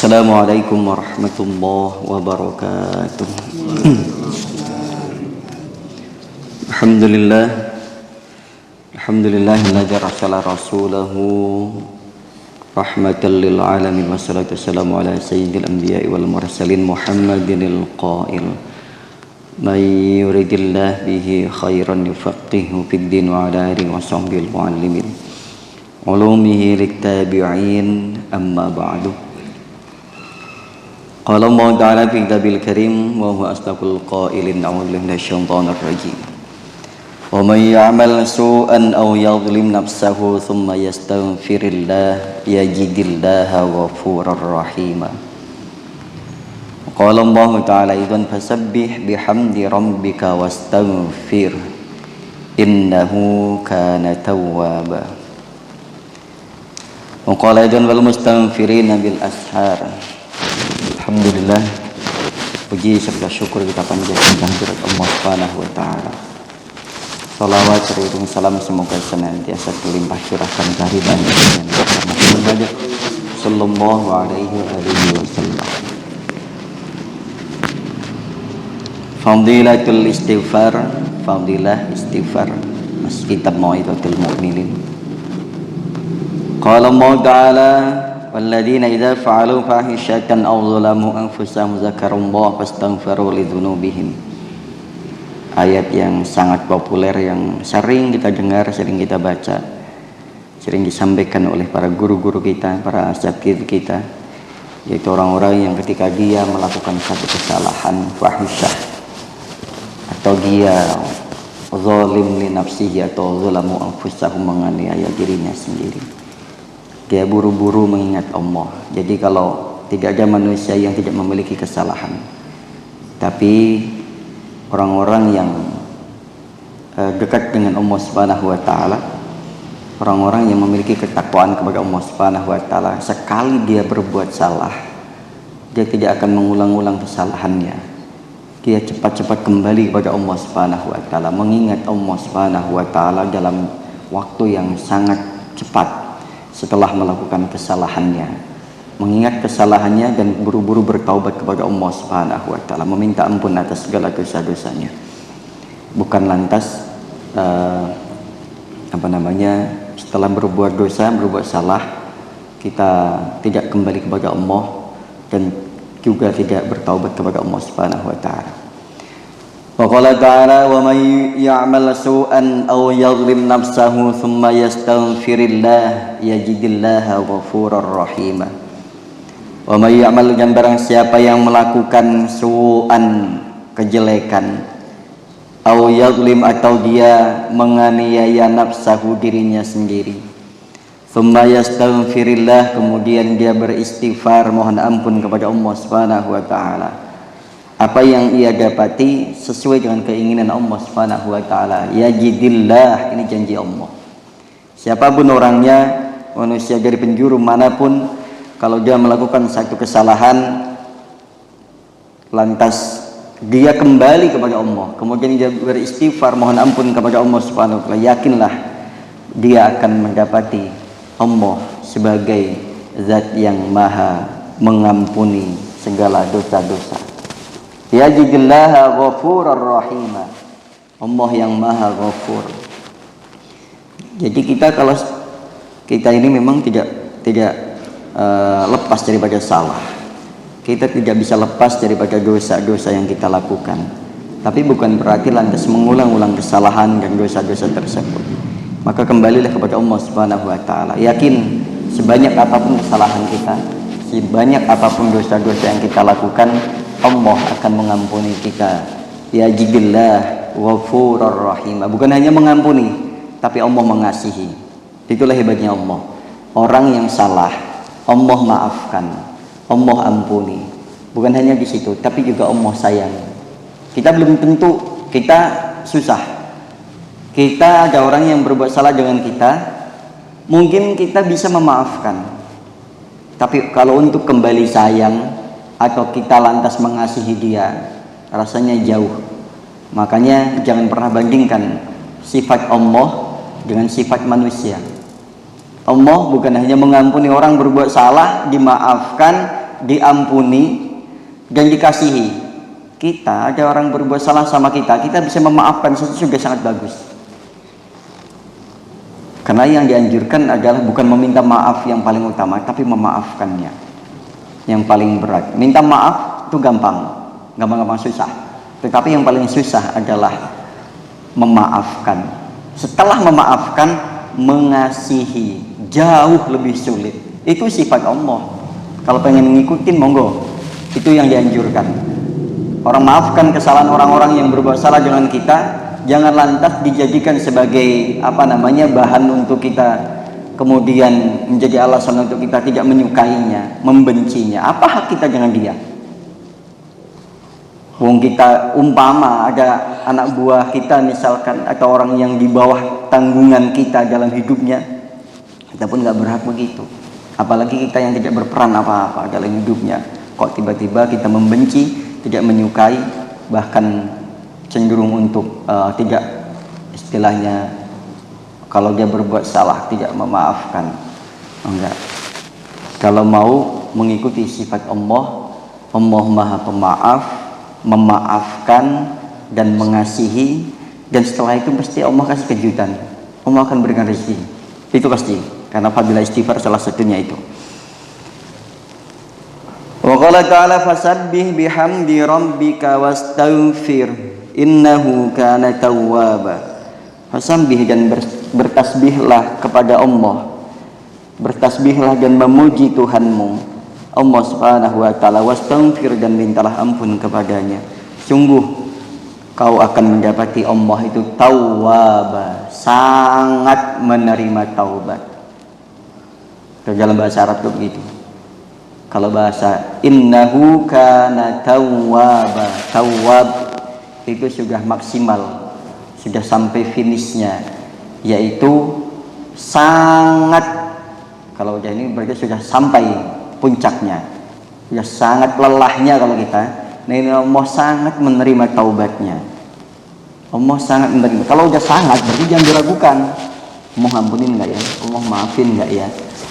Assalamualaikum warahmatullahi wabarakatuh. Alhamdulillah. Alhamdulillahilladzi arsala rasulahu rahmatan lil alamin wassalatu wassalamu ala sayyidil anbiya'i wal mursalin Muhammadinil qail may yuridillahu bihi khairan yufaqihu fid din wa ala alihi wa sahbihi muallimin ulumihi littabi'in amma ba'du. Qala Allah ta'ala fi kitabil karim wa huwa asdaqul qailin a'udzu billahi minasyaitonir rajim. Wa may ya'mal su'an aw yadhlim nafsahu thumma yastaghfirillah yajidillaha ghafurar rahima. Qala Allah ta'ala idzan fasabbih bihamdi rabbika wastaghfir innahu kana tawwaba. Wa qala idzan wal mustaghfirina bil ashar. Alhamdulillah, puji serta syukur kita panjatkan kehadirat Allah Subhanahu wa taala. Salawat serta salam semoga senantiasa terlimpah curahkan kehadiran Muhammad sallallahu alaihi wasallam. Fadilatul istighfar, fadilah istighfar. Mas kitab Mau'izatul Mu'minin. Qala Allah Ta'ala walladzina idza fa'alu fahishatan aw zalamu anfusahum dzakarullaha fastaghfiru lidzunubihim. Ayat yang sangat populer yang sering kita dengar, sering kita baca, sering disampaikan oleh para guru-guru kita, para asatidz kita, yaitu orang-orang yang ketika dia melakukan satu kesalahan fahisyah atau dia zalim li nafsihi atau zalamu anfusahum menganiaya dirinya sendiri, dia buru-buru mengingat Allah. Jadi kalau tidak ada manusia yang tidak memiliki kesalahan, tapi orang-orang yang dekat dengan Allah Subhanahu wa taala, orang-orang yang memiliki ketakwaan kepada Allah Subhanahu wa taala, sekali dia berbuat salah, dia tidak akan mengulang-ulang kesalahannya. Dia cepat-cepat kembali kepada Allah Subhanahu wa taala, mengingat Allah Subhanahu wa taala dalam waktu yang sangat cepat setelah melakukan kesalahannya, mengingat kesalahannya dan buru-buru bertaubat kepada Allah Subhanahu wa taala, meminta ampun atas segala dosa-dosanya. Bukan lantas setelah berbuat dosa, berbuat salah, kita tidak kembali kepada Allah dan juga tidak bertaubat kepada Allah Subhanahu wa taala. Wa qala ta'ala wa may ya'mal su'an aw yadhlim nafsahu thumma yastaghfirillah yajidillaha ghafurar rahima. Wa may ya'mal, dan barang siapa yang melakukan su'an, kejelekan, aw yadhlim atau dia menganiaya nafsahu, dirinya sendiri, thumma yastaghfirillah, kemudian dia beristighfar, mohon ampun kepada Allah Subhanahu wa taala, apa yang ia dapati sesuai dengan keinginan Allah Subhanahu wa taala. Yajidillah, ini janji Allah. Siapapun orangnya, manusia dari penjuru manapun, kalau dia melakukan satu kesalahan lantas dia kembali kepada Allah, kemudian dia beristighfar, mohon ampun kepada Allah Subhanahu wa taala, yakinlah dia akan mendapati Allah sebagai zat yang maha mengampuni segala dosa-dosa. Yajidillaha ghafurar rahima, Allah yang maha ghafur. Jadi kalau kita ini memang tidak lepas daripada salah, kita tidak bisa lepas daripada dosa-dosa yang kita lakukan, tapi bukan berarti lantas mengulang-ulang kesalahan dan dosa-dosa tersebut. Maka kembalilah kepada Allah Subhanahu wa taala, yakin sebanyak apapun kesalahan kita, sebanyak apapun dosa-dosa yang kita lakukan, Allah akan mengampuni kita. Yajidillah ghafurur rahim. Bukan hanya mengampuni, tapi Allah mengasihi. Itulah hebatnya Allah. Orang yang salah, Allah maafkan, Allah ampuni. Bukan hanya di situ, tapi juga Allah sayang. Kita belum tentu, kita susah. Kita ada orang yang berbuat salah dengan kita, mungkin kita bisa memaafkan. Tapi kalau untuk kembali sayang atau kita lantas mengasihi dia, rasanya jauh. Makanya jangan pernah bandingkan sifat Allah dengan sifat manusia. Allah bukan hanya mengampuni orang berbuat salah, dimaafkan, diampuni dan dikasihi. Kita ada orang berbuat salah sama kita bisa memaafkan, itu juga sangat bagus. Karena yang dianjurkan adalah bukan meminta maaf yang paling utama, tapi memaafkannya yang paling berat. Minta maaf itu gampang susah. Tetapi yang paling susah adalah memaafkan. Setelah memaafkan, mengasihi jauh lebih sulit. Itu sifat Allah. Kalau pengen ngikutin, monggo. Itu yang dianjurkan. Orang maafkan kesalahan orang-orang yang berbuat salah dengan kita, jangan lantas dijadikan sebagai bahan untuk kita kemudian menjadi alasan untuk kita tidak menyukainya, membencinya. Apa hak kita dengan dia? Wong kita umpama ada anak buah kita misalkan, atau orang yang di bawah tanggungan kita dalam hidupnya, kita pun nggak berhak begitu. Apalagi kita yang tidak berperan apa-apa dalam hidupnya, kok tiba-tiba kita membenci, tidak menyukai, bahkan cenderung untuk tidak, istilahnya kalau dia berbuat salah tidak memaafkan. Enggak. Kalau mau mengikuti sifat Allah, Allah Maha Pemaaf, memaafkan dan mengasihi, dan setelah itu pasti Allah kasih kejutan. Allah akan berikan rezeki. Itu pasti, karena fadilah istighfar salah satunya itu. Wa qala ta'ala fasabbih bihamdi rabbika wastaghfir innahu kana tawwaba. Fasabbih, dan bertasbihlah kepada Allah, bertasbihlah dan memuji Tuhanmu Allah Subhanahu wa taala, wastaghfir, dan mintalah ampun kepadanya. Sungguh kau akan mendapati Allah itu tawwaba, sangat menerima taubat. Dalam bahasa Arab itu begitu. Kalau bahasa innahu kana tawwaba, tawwab itu sudah maksimal, sudah sampai finishnya, yaitu sangat, kalau udah ini berarti sudah sampai puncaknya, sudah sangat lelahnya kalau kita. Nah ini Allah sangat menerima taubatnya, Allah sangat menerima. Kalau udah sangat berarti jangan diragukan, mau ampunin nggak ya, Allah maafin nggak ya,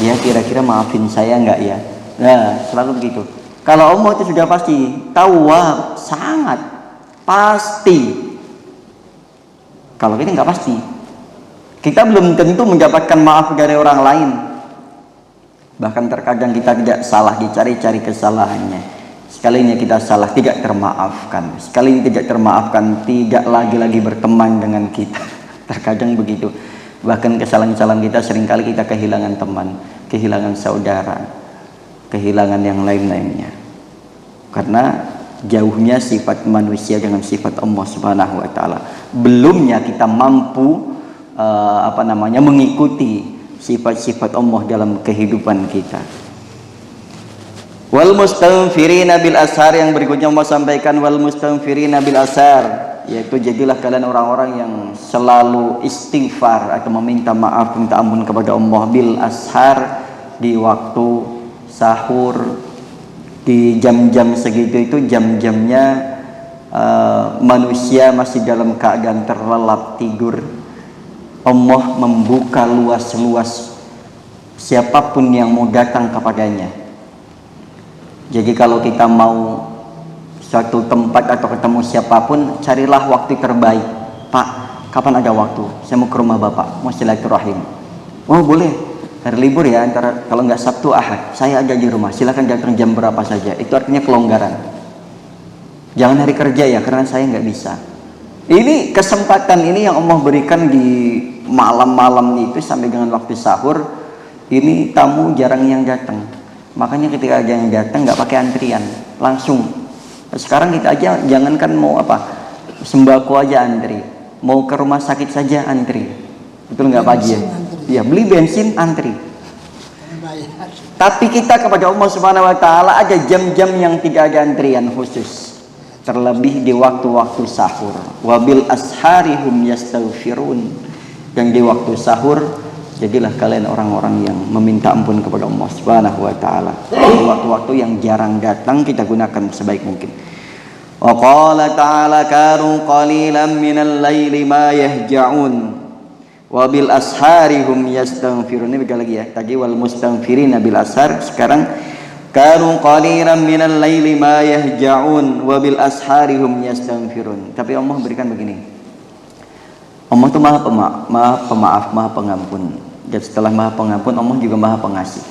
dia kira-kira maafin saya nggak ya. Nah, selalu begitu. Kalau Allah itu sudah pasti, tawwab, sangat pasti. Kalau kita nggak pasti, kita belum tentu mendapatkan maaf dari orang lain. Bahkan terkadang kita tidak salah, dicari-cari kesalahannya. Sekalinya kita salah, tidak termaafkan. Sekalinya tidak termaafkan, tidak lagi-lagi berteman dengan kita. Terkadang begitu. Bahkan kesalahan-kesalahan kita seringkali kita kehilangan teman, kehilangan saudara, kehilangan yang lain-lainnya, karena jauhnya sifat manusia dengan sifat Allah Subhanahu wa taala. Belumnya kita mampu mengikuti sifat-sifat Allah dalam kehidupan kita. Wal mustaghfirina bil ashar, yang berikutnya Allah sampaikan, wal mustaghfirina bil ashar, yaitu jadilah kalian orang-orang yang selalu istighfar atau meminta maaf, minta ampun kepada Allah bil ashar, di waktu sahur, di jam-jam segitu. Itu jam-jamnya manusia masih dalam keadaan terlelap tidur. Allah membuka luas-luas siapapun yang mau datang kepadanya. Jadi kalau kita mau suatu tempat atau ketemu siapapun, carilah waktu terbaik. Pak, kapan ada waktu? Saya mau ke rumah Bapak, mau silaturahim. Oh boleh, hari libur ya, antara kalau nggak Sabtu Ahad, saya ada di rumah, silakan datang jam berapa saja. Itu artinya kelonggaran. Jangan hari kerja ya, karena saya nggak bisa. Ini kesempatan ini yang Allah berikan di malam-malam itu sampai dengan waktu sahur. Ini tamu jarang yang datang, makanya ketika ada yang datang nggak pakai antrian, langsung. Sekarang kita aja jangankan mau sembako aja antri, mau ke rumah sakit saja antri, betul nggak Pak Haji? Ya, beli bensin antri. Tapi kita kepada Allah Subhanahu wa taala ada jam-jam yang tidak ada antrian khusus, terlebih di waktu-waktu sahur. Wabil asharihum yastaghfirun, dan di waktu sahur jadilah kalian orang-orang yang meminta ampun kepada Allah Subhanahu wa taala. Di waktu-waktu yang jarang datang kita gunakan sebaik mungkin. Wa qala ta'ala kanu qalilan minal laili ma yahja'un wabil asharihum yastaghfirun. Ini beda lagi ya, tadi wal mustaghfirina bil ashar, sekarang Kanu qalilan minal laili ma yahja'un wa bil ashari hum yastaghfirun. Tapi Allah berikan begini. Allah itu maha pemaaf, maha pengampun. Dan setelah maha pengampun, Allah juga maha pengasih.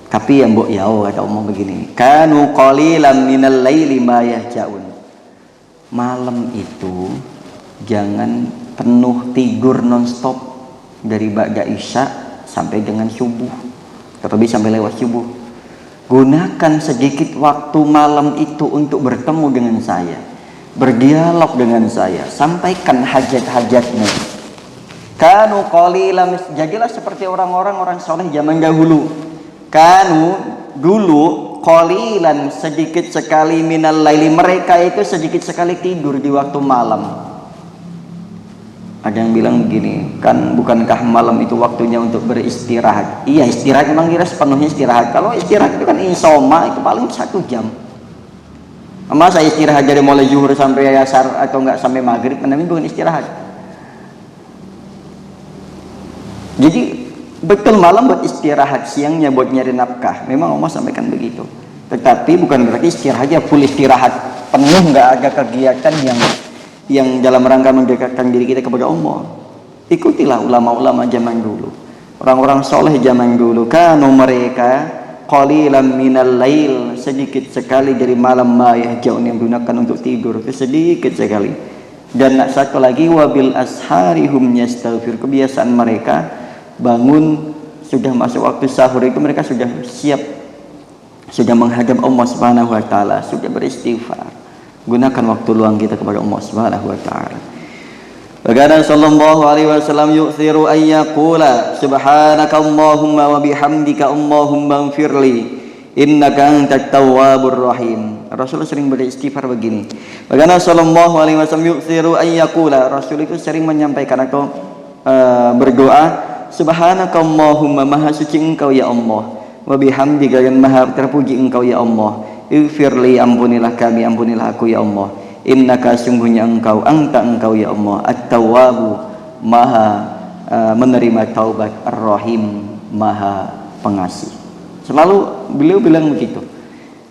Tapi yang mbok yao kata Allah begini. Kanu qalilan minal laili ma yahja'un. Malam itu jangan penuh tidur nonstop dari ba'da isya sampai dengan subuh. Terlebih sampai lewat subuh. Gunakan sedikit waktu malam itu untuk bertemu dengan saya, berdialog dengan saya, sampaikan hajat-hajatmu. Kanu qalilan, jadilah seperti orang soleh zaman dahulu. Kanu dulu qalilan, sedikit sekali, minal laili, mereka itu sedikit sekali tidur di waktu malam. Ada yang bilang begini, kan bukankah malam itu waktunya untuk beristirahat? Iya, istirahat memang kira sepenuhnya istirahat. Kalau istirahat itu kan insomma, itu paling 1 jam. Masa istirahat dari mulai zuhur sampai asar atau enggak sampai maghrib, namanya bukan istirahat. Jadi betul malam buat istirahat, siangnya buat nyari nafkah. Memang Allah sampaikan begitu. Tetapi bukan berarti istirahat aja full istirahat penuh, enggak ada kegiatan yang dalam rangka mendekatkan diri kita kepada Allah. Ikutilah ulama-ulama zaman dulu, orang-orang soleh zaman dulu. Kanu mereka qalilan minal lail, sedikit sekali dari malam, ma yahja'un, yang digunakan untuk tidur itu sedikit sekali. Dan satu lagi, wabil ashari hum yastaghfir, kebiasaan mereka bangun sudah masuk waktu sahur itu mereka sudah siap, sudah menghadap Allah Subhanahu wa taala, sudah beristighfar. Gunakan waktu luang kita kepada Allah Subhanahu wa taala. Bagaimana sallallahu alaihi wasallam yu'thiru an yaqula subhanaka Allahumma wa bihamdika Allahumma ighfirli innaka antat tawwabur rahim. Rasul sering beristighfar begini. Bagaimana sallallahu alaihi wasallam yu'thiru an yaqula, Rasul itu sering menyampaikan atau berdoa, subhanaka Allahumma, maha suci engkau ya Allah, wa bihamdika, dan maha terpuji engkau ya Allah. Ighfirli, ampunilah kami, ampunilah aku ya Allah. Innaka, sungguhnya engkau, engkau ya Allah, at-tawwabu, maha menerima taubat, ar-rahim, maha pengasih. Selalu beliau bilang begitu.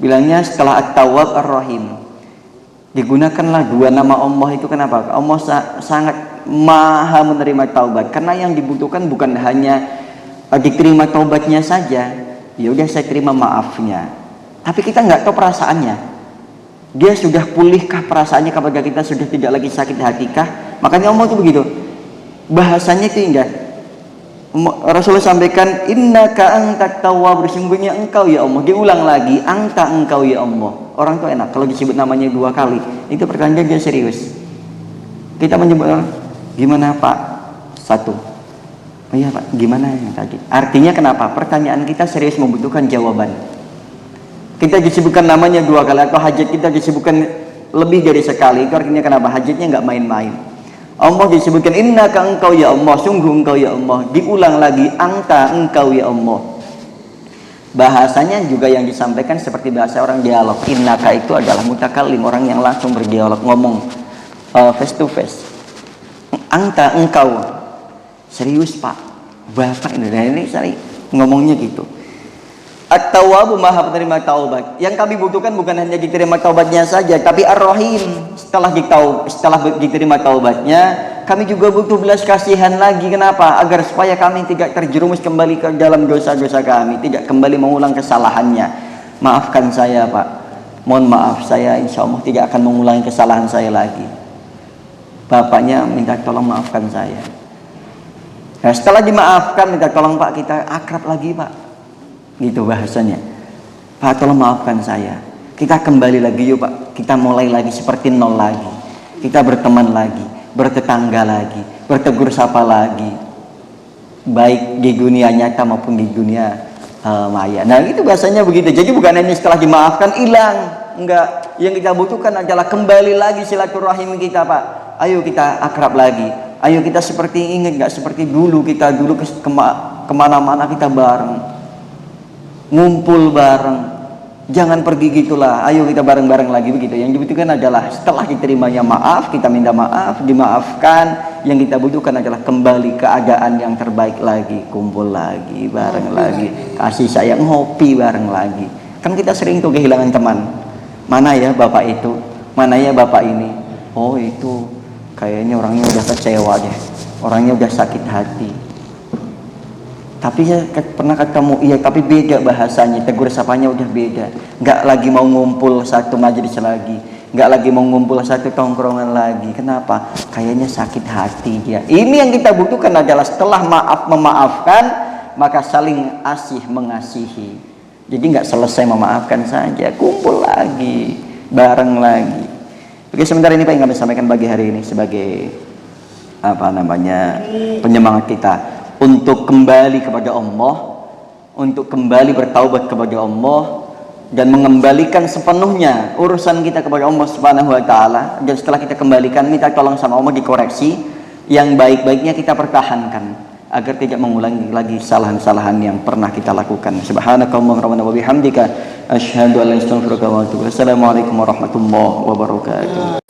Bilangnya setelah at-tawwab, ar-rahim, digunakanlah 2 nama Allah itu. Kenapa? Allah sangat maha menerima taubat, karena yang dibutuhkan bukan hanya diterima taubatnya saja. Ya udah, saya terima maafnya, tapi kita nggak tahu perasaannya. Dia sudah pulihkah perasaannya kepada kita, sudah tidak lagi sakit hatikah? Makanya Allah itu begitu, bahasanya itu indah. Rasulullah sampaikan, innaka antat tawwab, sesungguhnya engkau ya Allah. Diulang lagi, engkau ya Allah. Orang itu enak kalau disebut namanya 2 kali, itu pertanyaan dia serius. Kita menyebut orang, gimana Pak? 1. Oh iya Pak, gimana yang tadi? Artinya kenapa? Pertanyaan kita serius, membutuhkan jawaban. Kita disebutkan namanya 2 kali, atau hajat kita disebutkan lebih dari sekali, itu artinya kenapa? Hajatnya nggak main-main. Allah disebutkan innaka, engkau ya Allah, sungguh engkau ya Allah. Diulang lagi, engkau ya Allah. Bahasanya juga yang disampaikan seperti bahasa orang dialog. Innaka itu adalah mutakallim, orang yang langsung berdialog, ngomong face to face. Engkau, serius Pak, Bapak ini saya ngomongnya gitu. At-tawwabu, maha penerima taubat. Yang kami butuhkan bukan hanya diterima taubatnya saja, tapi ar-rahim. Setelah diterima taubatnya, kami juga butuh belas kasihan lagi. Kenapa? Agar supaya kami tidak terjerumus kembali ke dalam dosa-dosa kami, tidak kembali mengulang kesalahannya. Maafkan saya Pak, mohon maaf, saya insya Allah tidak akan mengulangi kesalahan saya lagi. Bapaknya minta tolong maafkan saya. Nah, setelah dimaafkan, minta tolong Pak, kita akrab lagi Pak, gitu bahasanya. Pak, tolong maafkan saya, kita kembali lagi yuk Pak, kita mulai lagi seperti nol lagi, kita berteman lagi, bertetangga lagi, bertegur sapa lagi, baik di dunia nyata maupun di dunia maya. Nah itu bahasanya begitu. Jadi bukan hanya setelah dimaafkan hilang, enggak. Yang kita butuhkan adalah kembali lagi silaturahim kita Pak. Ayo kita akrab lagi, ayo kita seperti ingat, nggak seperti dulu. Kita dulu kemana-mana kita bareng, ngumpul bareng, Jangan pergi gitulah, ayo kita bareng-bareng lagi begitu. Yang dibutuhkan adalah setelah kita terimanya maaf, kita minta maaf, dimaafkan. Yang kita butuhkan adalah kembali keadaan yang terbaik lagi, kumpul lagi, bareng lagi, kasih sayang, hobi bareng lagi. Kan kita sering tuh kehilangan teman. Mana ya bapak itu, mana ya bapak ini. Oh itu kayaknya orangnya udah kecewa deh, orangnya udah sakit hati. Tapi ya pernah ketemu, iya tapi beda bahasanya, tegur sapanya udah beda. Nggak lagi mau ngumpul satu majelis lagi, nggak lagi mau ngumpul satu tongkrongan lagi. Kenapa? Kayaknya sakit hati dia. Ini yang kita butuhkan adalah setelah maaf memaafkan, maka saling asih mengasihi. Jadi nggak selesai memaafkan saja, kumpul lagi, bareng lagi. Oke, sebentar ini Pak yang kami sampaikan bagi hari ini sebagai penyemangat kita untuk kembali kepada Allah, untuk kembali bertaubat kepada Allah dan mengembalikan sepenuhnya urusan kita kepada Allah Subhanahu wa taala. Dan setelah kita kembalikan, minta tolong sama Allah dikoreksi, yang baik-baiknya kita pertahankan agar tidak mengulangi lagi kesalahan-kesalahan yang pernah kita lakukan. Subhanakallahumma wa bihamdika asyhadu an la ilaha illa anta astaghfiruka wa atubu ilaik. Assalamualaikum warahmatullahi wabarakatuh.